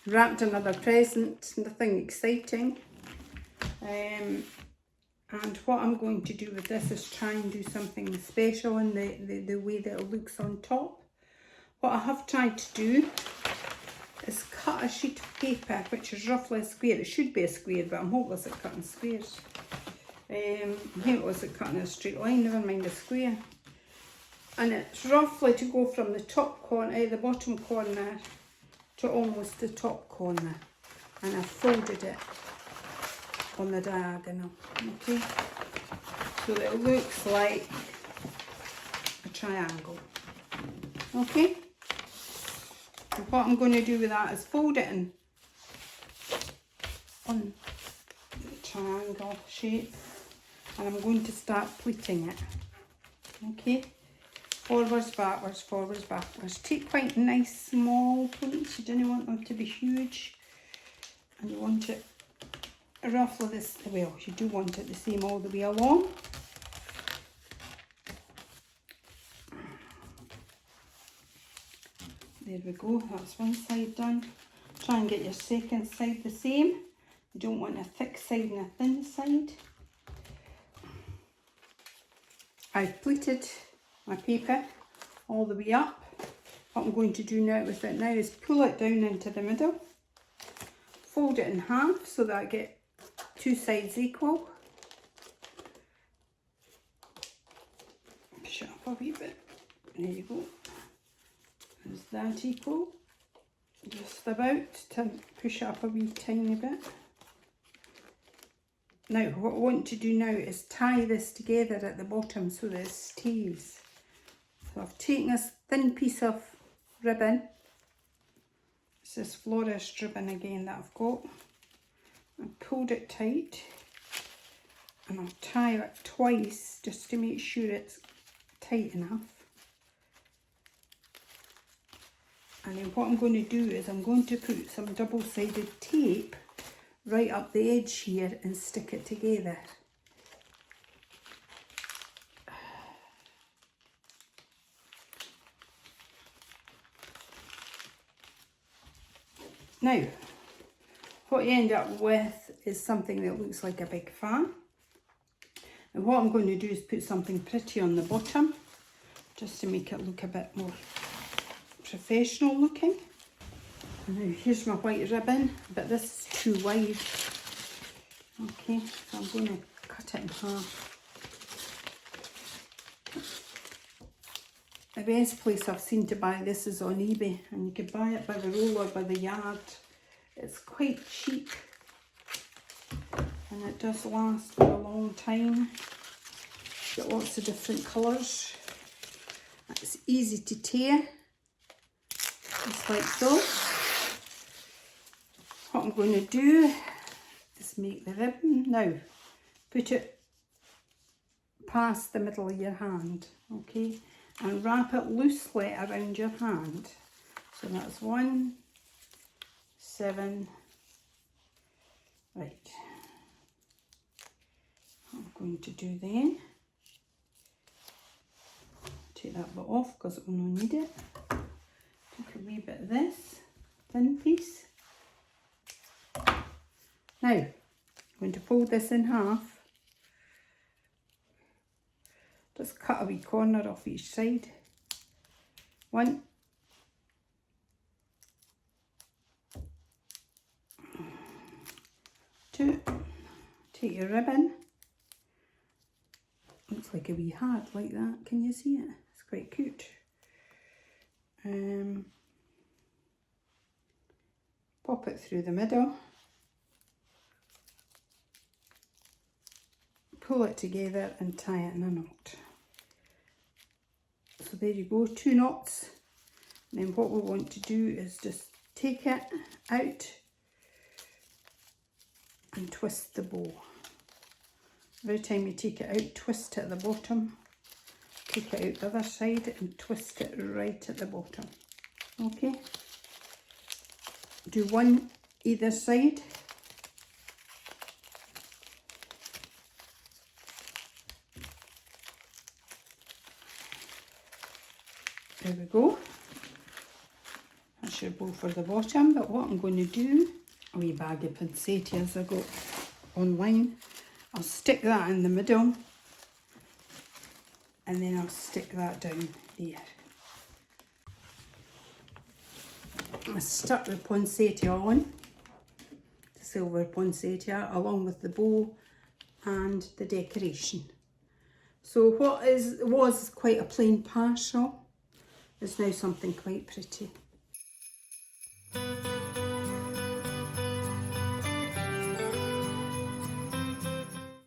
wrapped another present, nothing exciting. And what I'm going to do with this is try and do something special in the way that it looks on top. What I have tried to do is cut a sheet of paper which is roughly a square. It should be a square, but I'm hopeless at cutting squares. I'm hopeless at cutting a straight line, never mind a square. And it's roughly to go from the top corner, the bottom corner, to almost the top corner. And I've folded it on the diagonal, okay? So that it looks like a triangle, okay? And what I'm going to do with that is fold it in on the triangle shape, and I'm going to start pleating it, okay? Forwards, backwards, forwards, backwards. Take quite nice small pleats. You don't want them to be huge, and you want it roughly this, well, you do want it the same all the way along. There we go, that's one side done. Try and get your second side the same. You don't want a thick side and a thin side. I've pleated my paper all the way up. What I'm going to do now with it now is pull it down into the middle, fold it in half so that I get two sides equal. Push it up a wee bit. There you go. Is that equal? Just about to push it up a wee tiny bit. Now what I want to do now is tie this together at the bottom so that it stays. So I've taken this thin piece of ribbon. It's this florist ribbon again that I've got. I've pulled it tight, and I'll tie it twice just to make sure it's tight enough. And then what I'm going to do is I'm going to put some double-sided tape right up the edge here and stick it together. Now, what you end up with is something that looks like a big fan. And what I'm going to do is put something pretty on the bottom, just to make it look a bit more professional looking. And now here's my white ribbon, but this is too wide. Okay, so I'm going to cut it in half. The best place I've seen to buy this is on eBay, and you can buy it by the roll or by the yard. It's quite cheap, and it does last for a long time. Got lots of different colours. It's easy to tear, just like so. What I'm going to do is make the ribbon. Now, put it past the middle of your hand, okay? And wrap it loosely around your hand. So that's 1, 7, right. What I'm going to do then, take that bit off because it will not need it. Take a wee bit of this thin piece. Now, I'm going to fold this in half. Just cut a wee corner off each side. 1, 2, take your ribbon. Looks like a wee heart like that. Can you see it? It's quite cute. Pop it through the middle. Pull it together and tie it in a knot. So there you go, 2 knots. And then what we want to do is just take it out and twist the bow. Every time you take it out, twist it at the bottom. Take it out the other side and twist it right at the bottom. Okay? Do one either side. There we go. That measurable for the bottom, but what I'm going to do, a wee bag of poinsettias I got online, I'll stick that in the middle and then I'll stick that down there. I stuck the poinsettia on, the silver poinsettia, along with the bow and the decoration. So what was quite a plain parcel is now something quite pretty.